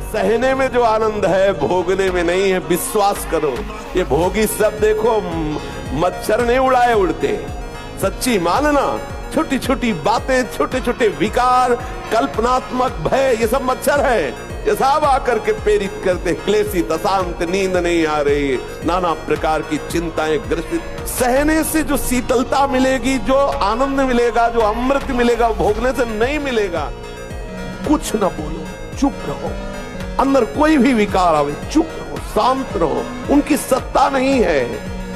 सहने में जो आनंद है भोगने में नहीं है, विश्वास करो। ये भोगी सब देखो मच्छर नहीं उड़ाए उड़ते, सच्ची मानना। छोटी छोटी बातें, छोटे छोटे विकार, कल्पनात्मक भय, ये सब मच्छर है। ये सब आकर के प्रेरित करते, क्लेशित, अशांत, नींद नहीं आ रही, नाना प्रकार की चिंताएं ग्रसित। सहने से जो शीतलता मिलेगी, जो आनंद मिलेगा, जो अमृत मिलेगा, भोगने से नहीं मिलेगा। कुछ न बोलो, चुप रहो। अंदर कोई भी विकार आवे, चुप रहो, शांत रहो। उनकी सत्ता नहीं है,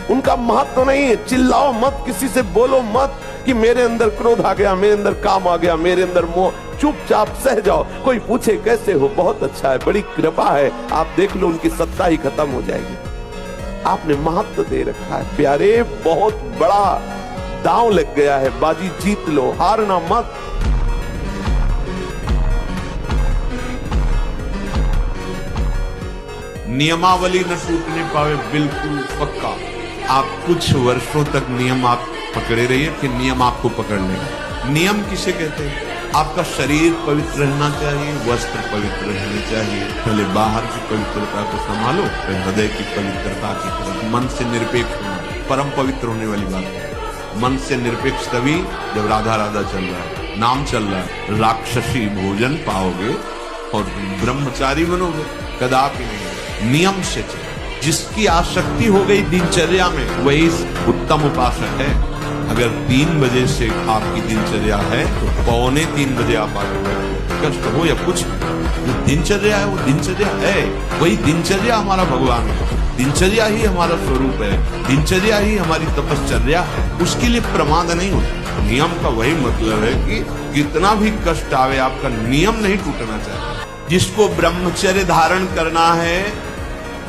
उनका महत्व नहीं है। चिल्लाओ मत, किसी से बोलो मत कि मेरे अंदर क्रोध आ गया, मेरे अंदर काम आ गया, मेरे अंदर मोह। चुपचाप सह जाओ। कोई पूछे कैसे हो, बहुत अच्छा है, बड़ी कृपा है, आप देख लो, उनकी सत्ता ही खत्म हो जाएगी। आपने महत्व दे रखा है प्यारे, बहुत बड़ा दांव लग गया है, बाजी जीत लो, हारना मत। नियमावली न टूटने पावे, बिल्कुल पक्का। आप कुछ वर्षों तक नियम आप पकड़े रहिए, फिर नियम आपको पकड़ लेगा। नियम किसे कहते हैं? आपका शरीर पवित्र रहना चाहिए, वस्त्र पवित्र रहने चाहिए। पहले बाहर की पवित्रता को संभालो, फिर हृदय की पवित्रता की तरफ। मन से निरपेक्ष होना परम पवित्र होने वाली बात है। मन से निरपेक्ष तभी जब राधा राधा चल रहा है, नाम चल रहा है। राक्षसी भोजन पाओगे और ब्रह्मचारी बनोगे, कदापि नहीं। नियम से चलो। जिसकी आसक्ति हो गई दिनचर्या में, वही उत्तम उपासक है। अगर 3 बजे से आपकी दिनचर्या है तो 2:45 बजे आप आगे, कष्ट हो या कुछ, जो दिनचर्या है वो दिनचर्या है। वही दिनचर्या हमारा भगवान है, दिनचर्या ही हमारा स्वरूप है, दिनचर्या ही हमारी तपश्चर्या है। उसके लिए प्रमाद नहीं होता। नियम का वही मतलब है कि कितना भी कष्ट आवे, आपका नियम नहीं टूटना चाहिए। जिसको ब्रह्मचर्य धारण करना है,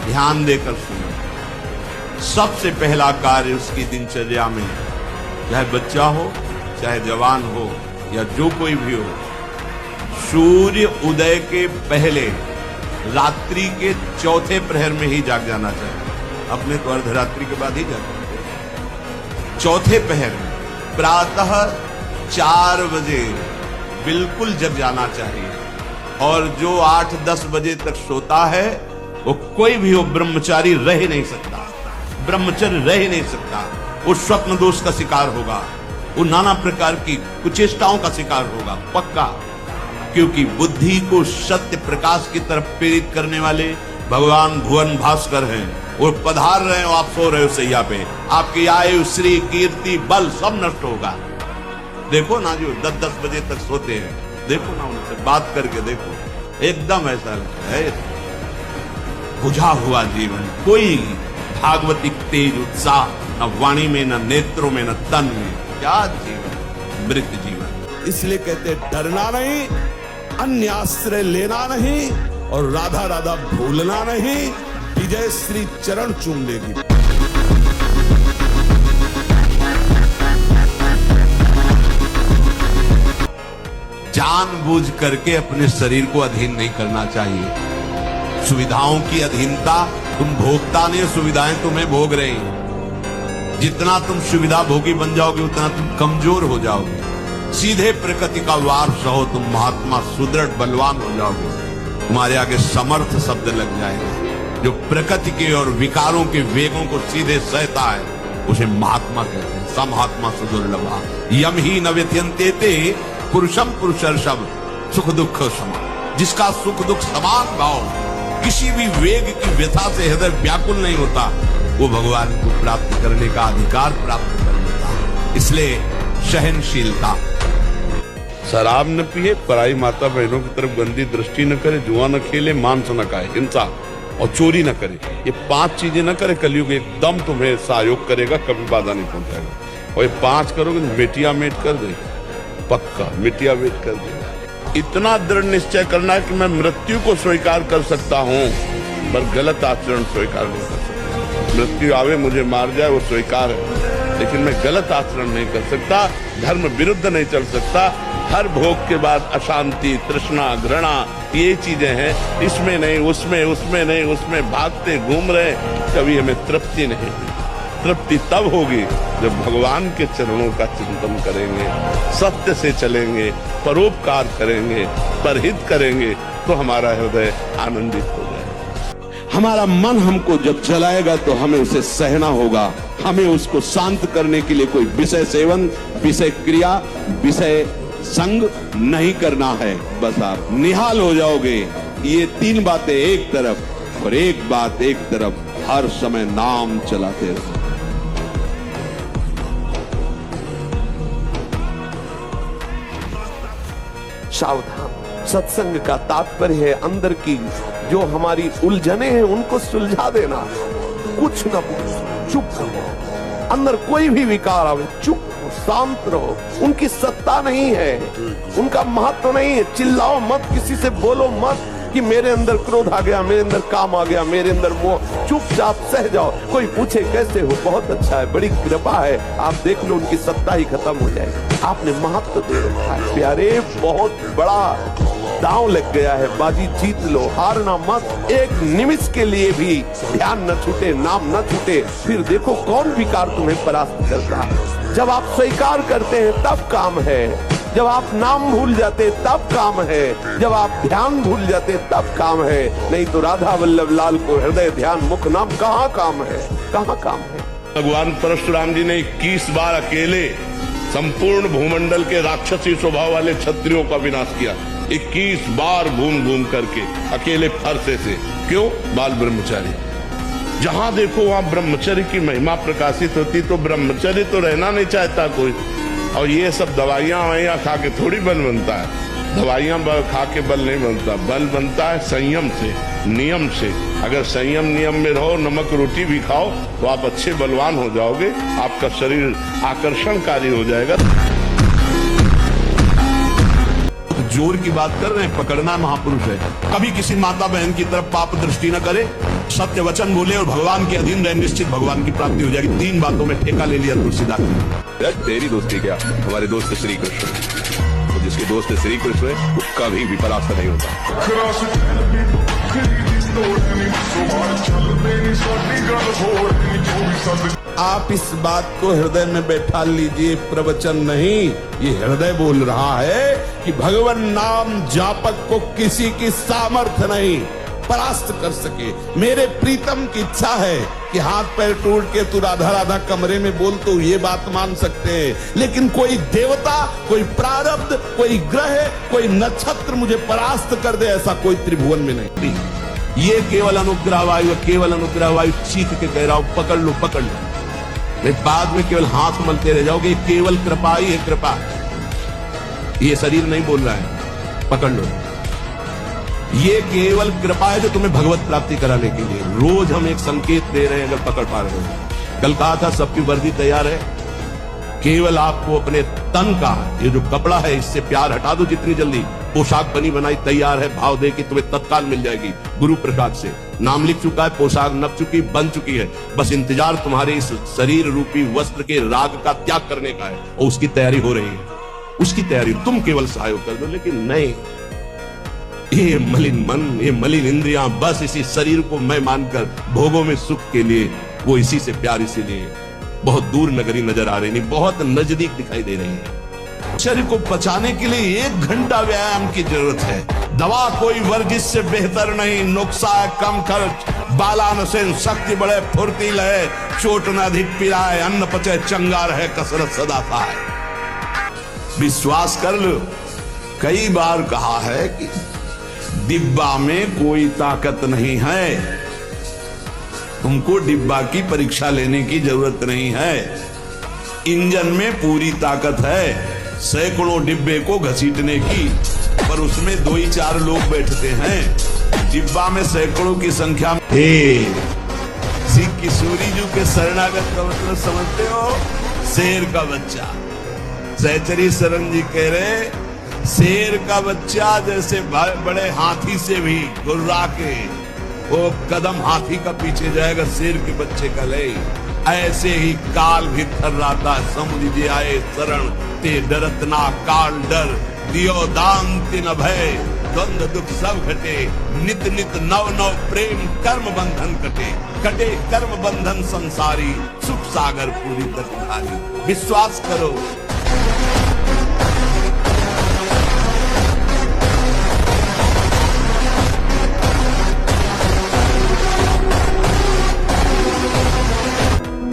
ध्यान देकर सुनो। सबसे पहला कार्य उसकी दिनचर्या में, चाहे बच्चा हो, चाहे जवान हो, या जो कोई भी हो, सूर्य उदय के पहले रात्रि के चौथे प्रहर में ही जाग जाना चाहिए। अपने तो अर्धरात्रि के बाद ही जाग, चौथे प्रहर में प्रातः 4 बजे बिल्कुल जग जाना चाहिए। और जो 8-10 बजे तक सोता है, वो कोई भी हो, ब्रह्मचारी रह ही नहीं सकता, ब्रह्मचर्य रह ही नहीं सकता। वो स्वप्न दोष का शिकार होगा, वो नाना प्रकार की कुचेष्टाओं का शिकार होगा, पक्का। क्योंकि बुद्धि को सत्य प्रकाश की तरफ प्रेरित करने वाले भगवान भुवन भास्कर हैं। वो पधार रहे हो, आप सो रहे हो सैया पे, आपकी आयु, श्री, कीर्ति, बल सब नष्ट होगा। देखो ना जो 10-10 बजे तक सोते हैं, देखो ना, उनसे बात करके देखो, एकदम ऐसा लगता है बुझा हुआ जीवन। कोई भागवतिक तेज उत्साह न वाणी में, न नेत्रों में, न तन में। क्या जीवन, मृत जीवन। इसलिए कहते डरना नहीं, अन्य आश्रय लेना नहीं, और राधा राधा भूलना नहीं। विजय श्री चरण चूम लेगी। जानबूझ करके अपने शरीर को अधीन नहीं करना चाहिए। सुविधाओं की अधीनता, तुम भोगता नहीं, सुविधाएं तुम्हें भोग रही हैं। जितना तुम सुविधा भोगी बन जाओगे, उतना तुम कमजोर हो जाओगे। सीधे प्रकृति का वार सहो, तुम महात्मा, सुदृढ़, बलवान हो जाओगे। तुम्हारे आगे समर्थ शब्द लग जाएगा। जो प्रकृति के और विकारों के वेगों को सीधे सहता है, उसे महात्मा कहते हैं। समहात्मा सुदुर्लभा यम ही न व्यत्यन्ते पुरुषम पुरुषर्षभ सुख दुख समान। जिसका सुख दुख समान भाव, किसी भी वेग की व्यथा से हृदय व्याकुल नहीं होता, वो भगवान को प्राप्त करने का अधिकार प्राप्त कर लेता। इसलिए सहनशीलता। शराब न पिए, पराई माता बहनों की तरफ गंदी दृष्टि न करे, जुआ न खेले, मांस न खाए, हिंसा और चोरी न करे। ये 5 चीजें न करे, कलयुग एकदम तुम्हें सहयोग करेगा, कभी बाधा नहीं पहुंचाएगा। और ये 5 करोगे तो मिटिया मेट कर देगा, पक्का मिटिया मेट कर देगा। इतना दृढ़ निश्चय करना है कि मैं मृत्यु को स्वीकार कर सकता हूं, पर गलत आचरण स्वीकार नहीं कर सकता। मृत्यु आवे, मुझे मार जाए, वो स्वीकार है, लेकिन मैं गलत आचरण नहीं कर सकता, धर्म विरुद्ध नहीं चल सकता। हर भोग के बाद अशांति, तृष्णा, घृणा, ये चीजें हैं। इसमें नहीं, उसमें, उसमें नहीं, उसमें भागते घूम रहे, कभी हमें तृप्ति नहीं। तृप्ति तब होगी जब भगवान के चरणों का चिंतन करेंगे, सत्य से चलेंगे, परोपकार करेंगे, परहित करेंगे, तो हमारा हृदय आनंदित हो जाए। हमारा मन हमको जब चलाएगा तो हमें उसे सहना होगा। हमें उसको शांत करने के लिए कोई विषय सेवन, विषय क्रिया, विषय संग नहीं करना है। बस आप निहाल हो जाओगे। ये तीन बातें एक तरफ और एक बात एक तरफ, हर समय नाम चलाते रहो। सावधान। सत्संग का तात्पर्य है अंदर की जो हमारी उलझने हैं उनको सुलझा देना। कुछ न बोलो, चुप रहो। अंदर कोई भी विकार आवे, चुप रहो, शांत रहो। उनकी सत्ता नहीं है, उनका महत्व नहीं है। चिल्लाओ मत, किसी से बोलो मत कि मेरे अंदर क्रोध आ गया, मेरे अंदर काम आ गया, मेरे अंदर वो। चुपचाप सह जाओ। कोई पूछे कैसे हो, बहुत अच्छा है, बड़ी कृपा है, आप देख लो, उनकी सत्ता ही खत्म हो जाएगी। आपने महत्व दे रखा है प्यारे, बहुत बड़ा दांव लग गया है, बाजी जीत लो, हारना मत। एक निमिष के लिए भी ध्यान न छूटे, नाम न छूटे, फिर देखो कौन विकार तुम्हें परास्त करता है। जब आप स्वीकार करते हैं तब काम है, जब आप नाम भूल जाते तब काम है, जब आप ध्यान भूल जाते तब काम है। नहीं तो राधा वल्लभ लाल को हृदय ध्यान मुख नाम कहाँ काम है, कहाँ काम है। भगवान परशुराम जी ने 21 बार अकेले संपूर्ण भूमंडल के राक्षसी स्वभाव वाले क्षत्रियों का विनाश किया। 21 बार घूम घूम करके अकेले फरसे से। क्यों? बाल ब्रह्मचारी। जहां देखो वहां ब्रह्मचर्य की महिमा प्रकाशित होती, तो ब्रह्मचर्य तो रहना नहीं चाहता कोई। और ये सब दवाइयां ववाइयां खा के थोड़ी बल बनता है। दवाइयां खा के बल नहीं बनता, बल बनता है संयम से, नियम से। अगर संयम नियम में रहो, नमक रोटी भी खाओ, तो आप अच्छे बलवान हो जाओगे, आपका शरीर आकर्षणकारी हो जाएगा। जोर की बात कर रहे हैं, पकड़ना महापुरुष है। कभी किसी माता बहन की तरफ पाप दृष्टि न करे, सत्य वचन बोले और भगवान के अधीन रहे, निश्चित भगवान की प्राप्ति हो जाएगी। 3 बातों में ठेका ले लिया तुलसीदास ने। तेरी दोस्ती क्या, हमारे दोस्त श्री कृष्ण, तो जिसके दोस्त श्री कृष्ण है उसका भी विपरास्त नहीं होता। आप इस बात को हृदय में बैठा लीजिए, प्रवचन नहीं, ये हृदय बोल रहा है कि भगवान नाम जापक को किसी की सामर्थ्य नहीं परास्त कर सके। मेरे प्रीतम की इच्छा है कि हाथ पैर टूट के तू राधा राधा कमरे में बोल, तो ये बात मान सकते हैं, लेकिन कोई देवता, कोई प्रारब्ध, कोई ग्रह, कोई नक्षत्र मुझे परास्त कर दे, ऐसा कोई त्रिभुवन में नहीं। ये केवल अनुग्रह वायु, केवल अनुग्रह वायु। चीख के कह रहा हूं, पकड़ लो, पकड़ लो। नहीं बाद में केवल हाथ मलते रह जाओगे। केवल कृपा ही है, कृपा। ये शरीर नहीं बोल रहा है, पकड़ लो। ये केवल कृपा है जो तुम्हें भगवत प्राप्ति कराने के लिए। रोज हम एक संकेत दे रहे हैं, अगर पकड़ पा रहे हो। कल कहा था सबकी वर्दी तैयार है, केवल आपको अपने तन का ये जो कपड़ा है इससे प्यार हटा दो जितनी जल्दी। पोशाक बनी बनाई तैयार है, भाव दे कि तुम्हें तत्काल मिल जाएगी गुरु प्रसाद से। नाम लिख चुका है, पोशाक नप चुकी, बन चुकी है, बस इंतजार तुम्हारे इस शरीर रूपी वस्त्र के राग का त्याग करने का है, और उसकी तैयारी हो रही है। उसकी तैयारी तुम केवल सहयोग कर दो। लेकिन नहीं, ये मलिन मन, ये मलिन इंद्रियां बस इसी शरीर को मैं मानकर भोगों में सुख के लिए, वो इसी से प्यार, इसीलिए बहुत दूर नगरी नजर आ रही नहीं, बहुत नजदीक दिखाई दे रही है। शरीर को बचाने के लिए 1 घंटा व्यायाम की जरूरत है। दवा कोई वर्जिश से बेहतर नहीं, नुस्खा है कम खर्च, बालानसेन शक्ति बढ़े, फुर्तील है, चोट न अधिक पिराए, अन्न पचे चंगा रहे, कसरत सदा खाए। विश्वास कर लो, कई बार कहा है कि डिब्बा में कोई ताकत नहीं है, तुमको डिब्बा की परीक्षा लेने की जरूरत नहीं है। इंजन में पूरी ताकत है, सैकड़ों डिब्बे को घसीटने की, पर उसमें 2 ही 4 लोग बैठते हैं। डिब्बा में सैकड़ों की संख्या में। सिख किशोरी जी के शरणागत का मतलब समझते हो? शेर का बच्चा। सहचरी शरण जी कह रहे, शेर का बच्चा जैसे बड़े हाथी से भी गुर्रा के वो कदम हाथी का पीछे जाएगा, शेर के बच्चे का ले, ऐसे ही काल भी थर्राता। समुझ जे आए शरण ते डरत ना काल डर, दियो दान तिन भय, द्वंद्व दुख सब घटे, नित नित नव नव प्रेम कर्म बंधन कटे, कटे कर्म बंधन संसारी, सुख सागर पूरी तत्धारी। विश्वास करो।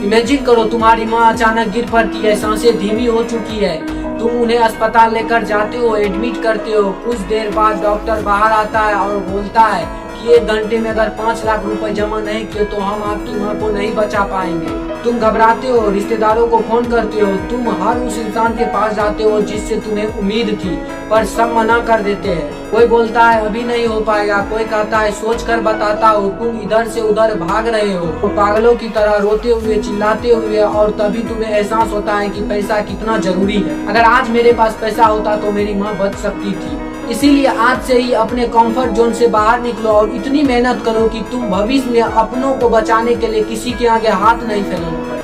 इमेजिन करो तुम्हारी माँ अचानक गिर पड़ती है, सांसें धीमी हो चुकी है, तुम उन्हें अस्पताल लेकर जाते हो, एडमिट करते हो। कुछ देर बाद डॉक्टर बाहर आता है और बोलता है कि 1 घंटे में अगर 5 लाख रुपए जमा नहीं किए तो हम आपकी माँ को नहीं बचा पाएंगे। तुम घबराते हो, रिश्तेदारों को फोन करते हो, तुम हर उस इंसान के पास जाते हो जिससे तुम्हें उम्मीद थी, पर सब मना कर देते हैं। कोई बोलता है अभी नहीं हो पाएगा, कोई कहता है सोच कर बताता हो, तुम इधर से उधर भाग रहे हो तो पागलों की तरह रोते हुए, चिल्लाते हुए, और तभी तुम्हें एहसास होता है कि पैसा कितना जरूरी है। अगर आज मेरे पास पैसा होता तो मेरी माँ बच सकती थी। इसीलिए आज से ही अपने कंफर्ट जोन से बाहर निकलो और इतनी मेहनत करो कि तुम भविष्य में अपनों को बचाने के लिए किसी के आगे हाथ नहीं फैलाओ।